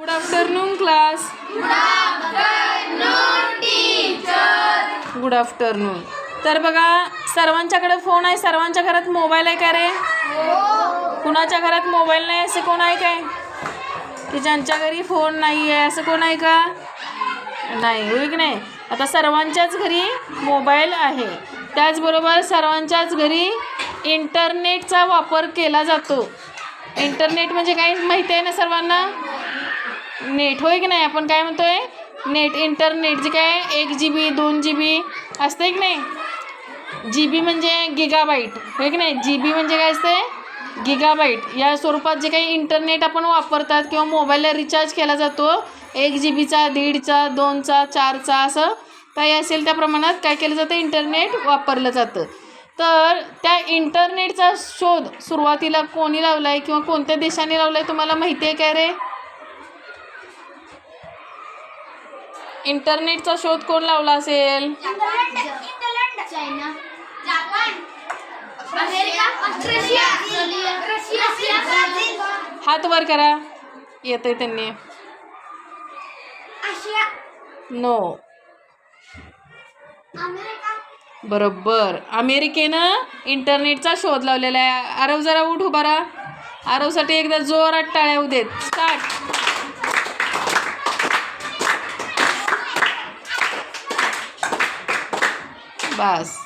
Good afternoon class. Good afternoon. तर बघा, सर्वांच्याकडे phone आहे. सर्वांच्या घरात मोबाईल आहे का रे? कुणाच्या घरात मोबाईल नाही असं कोण आहे काय? की ज्यांच्या घरी फोन नाही आहे असं कोण आहे का? नाही, होय की नाही? आता सर्वांच्याच घरी मोबाईल आहे. त्याचबरोबर सर्वांच्याच घरी इंटरनेटचा वापर केला जातो. इंटरनेट म्हणजे काय माहिती आहे ना सर्वांना? नेट, होय की नाही? आपण काय म्हणतोय? नेट. इंटरनेट जे काय 1 GB 2 GB असते की नाही? GB म्हणजे गिगाबाईट, होय की नाही? GB म्हणजे काय असते? गिगाबाईट. या स्वरूपात जे काही इंटरनेट आपण वापरतात किंवा मोबाईलला रिचार्ज केला जातो 1 GBचा, 1.5चा, 2चा, 4चा असं काही असेल त्या प्रमाणात काय केलं जातं? इंटरनेट वापरलं जातं. तर त्या इंटरनेटचा शोध सुरुवातीला कोणी लावला आहे किंवा कोणत्या देशाने लावला आहे तुम्हाला माहिती आहे काय रे? इंटरनेटचा शोध कोण लावला असेल? China, Japan, America, Australia, Russia, Brazil. हात वर करा. येतंय त्यांनी. आशिया, नो. अमेरिका. बरोबर. अमेरिकेनं इंटरनेटचा शोध लावलेला आहे. आरव जरा उठ, उभा राहा. आरवसाठी एकदा जोरात टाळ्या होऊ देत. स्टार्ट. बस.